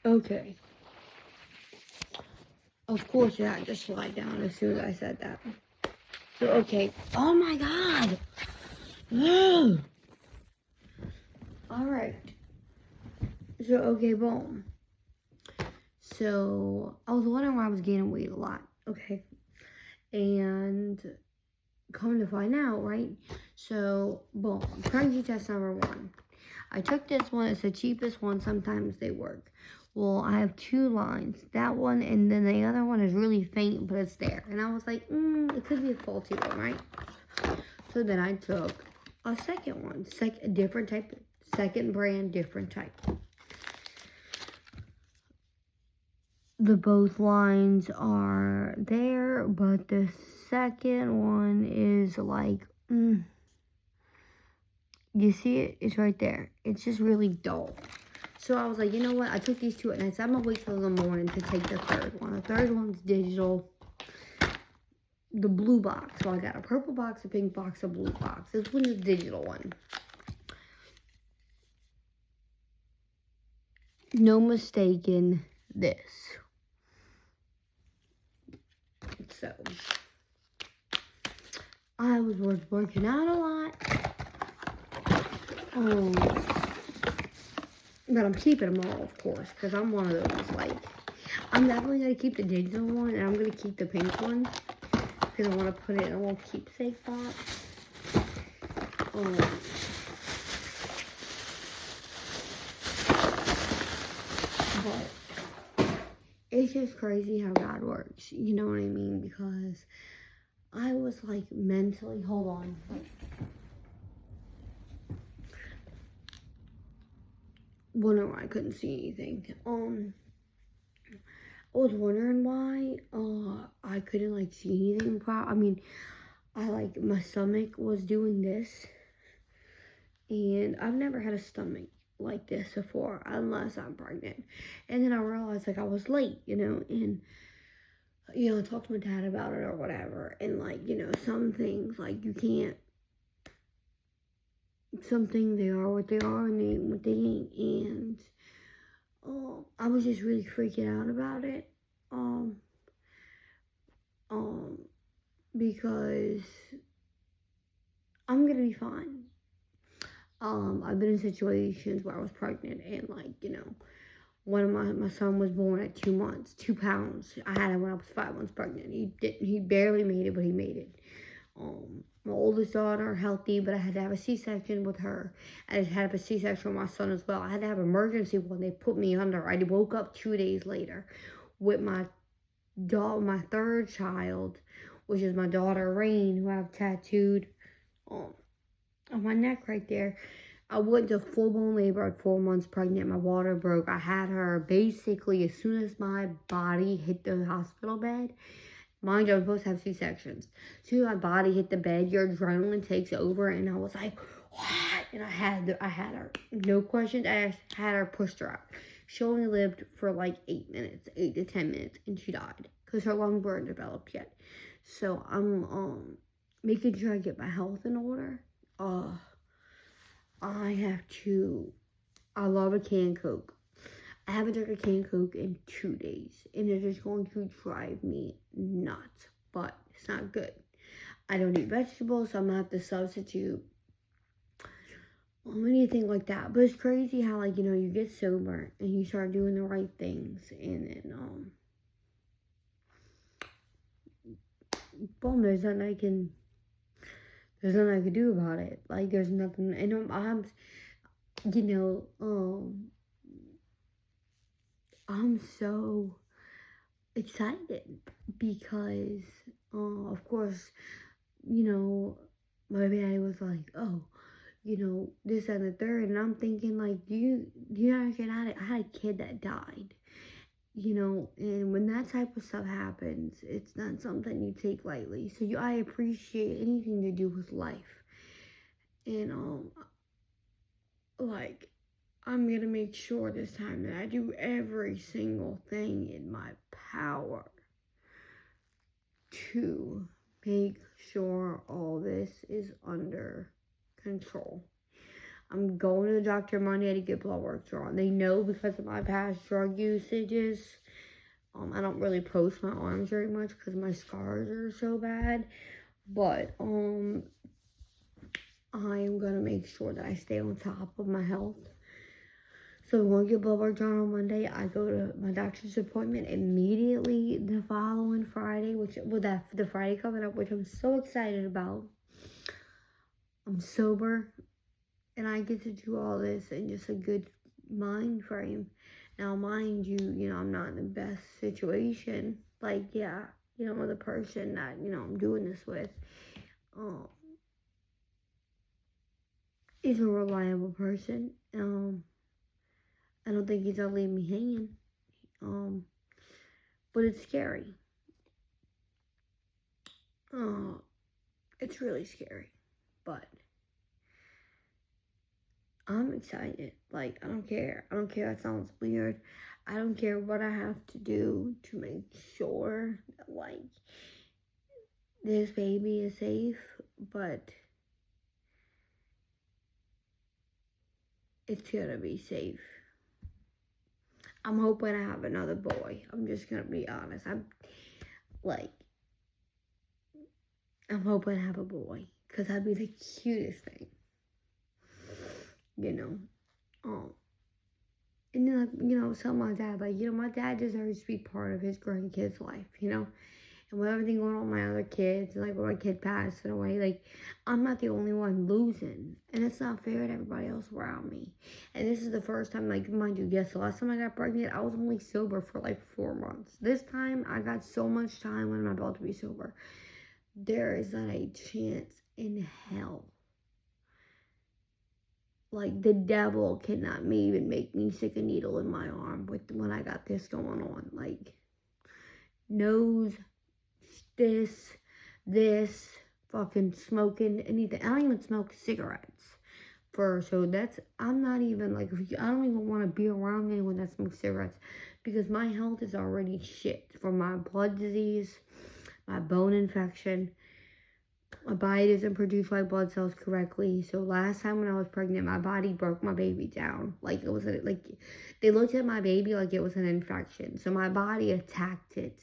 Okay. Of course it had to slide down as soon as I said that. So, okay. Oh my god! Whoa! Alright. So, okay, boom. So, I was wondering why I was gaining weight a lot. Okay. And come to find out, right? So, boom. Pregnancy test number 1. I took this one. It's the cheapest one. Sometimes they work. Well, I have 2 lines. That one and then the other one is really faint, but it's there. And I was like, it could be a faulty one, right? So then I took a second one. Different type. Second brand, different type. The both lines are there, but the second one is like, you see it? It's right there. It's just really dull. So I was like, you know what? I took these 2 and I said I'm gonna wait till the morning to take the third one. The third one's digital. The blue box. So I got a purple box, a pink box, a blue box. This one's a digital one. No mistaking this. So I was working out a lot. But I'm keeping them all, of course, because I'm one of those, like, I'm definitely going to keep the digital one, and I'm going to keep the pink one, because I want to put it in a little keepsake box. But it's just crazy how God works, you know what I mean, because I was, like, mentally, hold on, wondering why I couldn't see anything. I was wondering why I couldn't like see anything. I mean, my stomach was doing this, and I've never had a stomach like this before unless I'm pregnant. And then I realized like I was late, and I talked to my dad about it or whatever, and like some things like you can't. Some things they are what they are, and they ain't what they ain't, and I was just really freaking out about it. Because I'm gonna be fine. I've been in situations where I was pregnant and one of my son was born at 2 months, 2 pounds. I had him when I was 5 months pregnant. He barely made it, but he made it. My oldest daughter, healthy, but I had to have a C-section with her. I had to have a C-section with my son as well. I had to have an emergency when they put me under. I woke up 2 days later with my third child, which is my daughter Rain, who I have tattooed on my neck right there. I went to full-blown labor at 4 months pregnant. My water broke. I had her basically as soon as my body hit the hospital bed. Mind you, I'm supposed to have C-sections. As soon as my body hit the bed, your adrenaline takes over, and I was like, what? And I had her. No questions asked. Had her, pushed her out. She only lived for like 8 minutes, 8 to 10 minutes, and she died because her lungs weren't developed yet. So I'm making sure I get my health in order. I love a canned Coke. I haven't drank a canned Coke in 2 days, and it's just going to drive me nuts, but it's not good. I don't eat vegetables, so I'm gonna have to substitute anything like that. But it's crazy how you get sober and you start doing the right things, and then boom, there's nothing I can do about it. Like there's nothing, and I'm so excited because of course my daddy was like, oh, this and the third, and I'm thinking like, do you understand? I had a kid that died, and when that type of stuff happens, it's not something you take lightly. So I appreciate anything to do with life, and I'm gonna make sure this time that I do every single thing in my power to make sure all this is under control. I'm going to the doctor Monday to get blood work drawn. They know because of my past drug usages. I don't really post my arms very much because my scars are so bad. But I am gonna make sure that I stay on top of my health. So I'm going to get blood work drawn on Monday. I go to my doctor's appointment immediately the following Friday, the Friday coming up, which I'm so excited about. I'm sober, and I get to do all this in just a good mind frame. Now, mind you, I'm not in the best situation. Like, yeah, the person that, I'm doing this with, is a reliable person. I don't think he's gonna leave me hanging. But it's scary. It's really scary. But I'm excited. Like, I don't care. I don't care. That sounds weird. I don't care what I have to do to make sure that, like, this baby is safe. But it's gonna be safe. I'm hoping I have another boy. I'm just gonna be honest. I'm hoping I have a boy. Because that'd be the cutest thing. And then, tell my dad, my dad deserves to be part of his grandkid's life, And with everything going on with my other kids, and, when my kid passed away, I'm not the only one losing. And it's not fair to everybody else around me. And this is the first time, mind you, yes, the last time I got pregnant, I was only sober for, 4 months. This time, I got so much time when I'm about to be sober. There is not a chance in hell. The devil cannot even make me stick a needle in my arm when I got this going on. Nose, this, fucking smoking, anything. I don't even smoke cigarettes. I'm not even, I don't even want to be around anyone that smokes cigarettes. Because my health is already shit. From my blood disease, my bone infection. My body doesn't produce white blood cells correctly. So last time when I was pregnant, my body broke my baby down. They looked at my baby like it was an infection. So my body attacked it.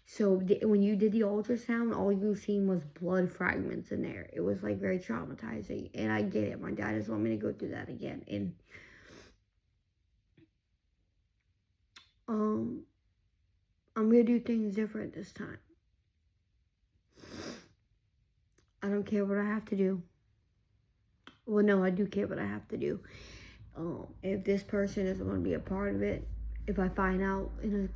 So when you did the ultrasound, all you seen was blood fragments in there. It was very traumatizing. And I get it. My dad just want me to go through that again. And I'm gonna do things different this time. I don't care what I have to do. Well, no, I do care what I have to do. If this person isn't going to be a part of it, if I find out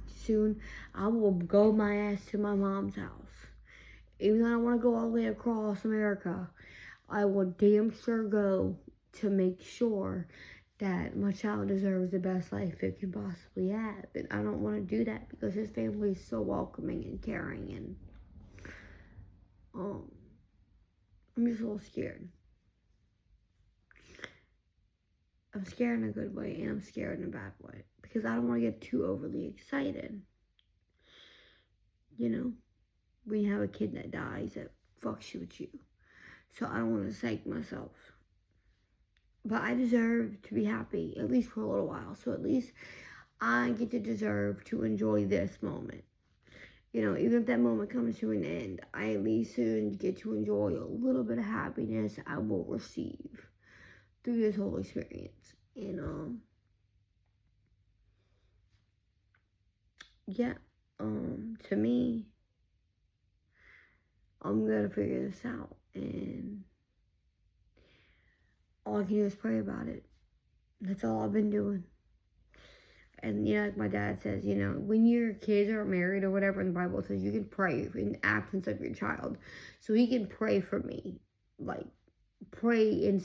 soon, I will go my ass to my mom's house. Even though I don't want to go all the way across America, I will damn sure go to make sure that my child deserves the best life it can possibly have. And I don't want to do that because his family is so welcoming and caring, and I'm just a little scared. I'm scared in a good way, and I'm scared in a bad way. Because I don't want to get too overly excited. When you have a kid that dies, that fucks you with you. So I don't want to psych myself. But I deserve to be happy, at least for a little while. So at least I get to deserve to enjoy this moment. Even if that moment comes to an end, I at least soon get to enjoy a little bit of happiness I will receive through this whole experience. And, yeah, to me, I'm gonna figure this out, and all I can do is pray about it. That's all I've been doing. And, like my dad says, when your kids are married or whatever, in the Bible says you can pray in the absence of your child. So he can pray for me. Pray and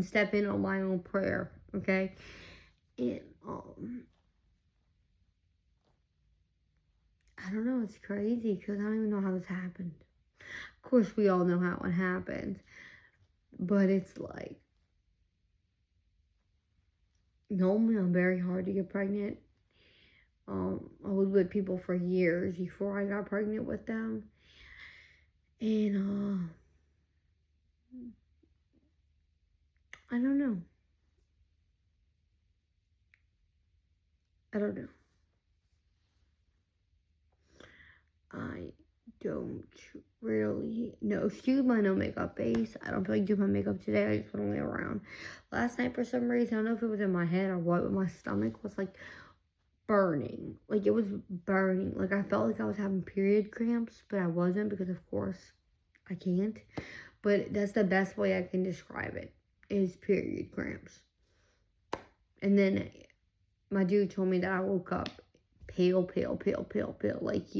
step in on my own prayer, okay? And, I don't know, it's crazy because I don't even know how this happened. Of course, we all know how it happened. But it's normally I'm very hard to get pregnant. I was with people for years before I got pregnant with them. And, I don't know. I don't know. I don't really know. Excuse my no makeup face. I don't feel like doing my makeup today. I just want to lay around. Last night, for some reason, I don't know if it was in my head or what, but my stomach was like burning. Like, it was burning. Like, I felt like I was having period cramps, but I wasn't because, of course, I can't. But that's the best way I can describe it, is period cramps. And then my dude told me that I woke up pale. Like,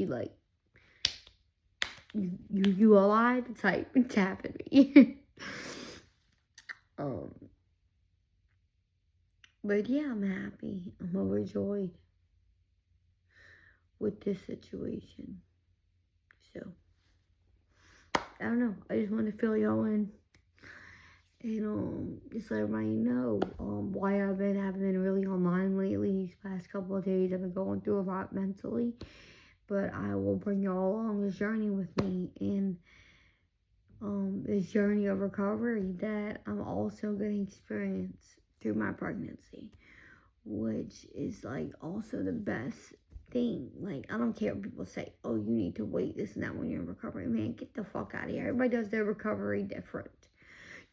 you alive? Type tapping me. But yeah, I'm happy. I'm overjoyed with this situation. So, I don't know. I just want to fill y'all in. And just let everybody know why haven't been really online lately. These past couple of days I've been going through a lot mentally. But I will bring y'all along this journey with me, and this journey of recovery that I'm also going to experience through my pregnancy, which is like also the best thing. Like, I don't care what people say, oh, you need to wait this and that when you're in recovery. Man, get the fuck out of here. Everybody does their recovery different.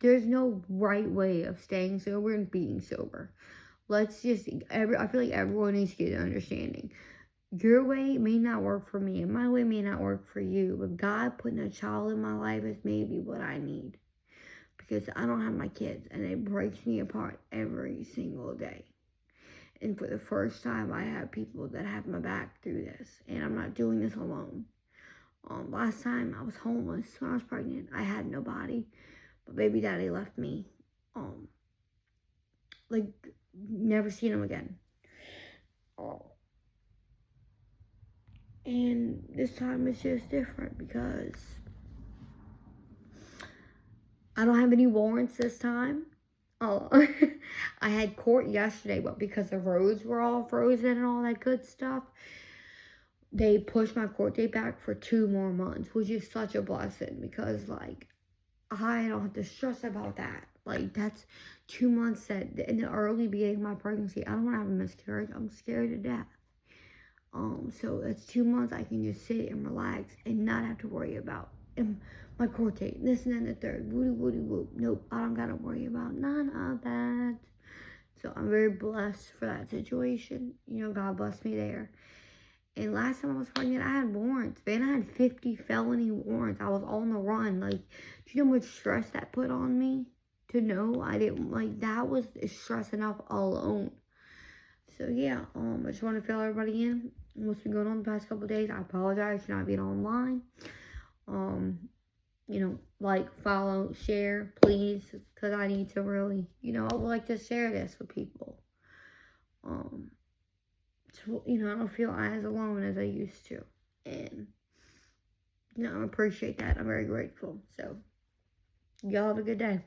There's no right way of staying sober and being sober. Let's just, I feel like everyone needs to get an understanding. Your way may not work for me, and my way may not work for you, but God putting a child in my life is maybe what I need. Because I don't have my kids, and it breaks me apart every single day. And for the first time, I have people that have my back through this, and I'm not doing this alone. Last time I was homeless when I was pregnant. I had nobody, but baby daddy left me. Like, never seen him again. And this time it's just different because I don't have any warrants this time. I had court yesterday, but because the roads were all frozen and all that good stuff, they pushed my court date back for 2 more months, which is such a blessing because, like, I don't have to stress about that. Like, that's 2 months that in the early beginning of my pregnancy, I don't want to have a miscarriage. I'm scared to death. So that's 2 months I can just sit and relax and not have to worry about my court date, this and then the third, woody whoop. Nope, I don't gotta worry about none of that. So I'm very blessed for that situation. You know, God blessed me there. And last time I was pregnant, I had warrants. Man, I had 50 felony warrants. I was on the run. Like, do you know how much stress that put on me? To know I didn't, like, that was stress enough alone. So yeah, I just want to fill everybody in. What's been going on the past couple of days. I apologize for not being online. You know, like, follow, share, please, because I need to really, you know, I would like to share this with people. So, you know, I don't feel as alone as I used to, and, you know, I appreciate that. I'm very grateful. So, y'all have a good day.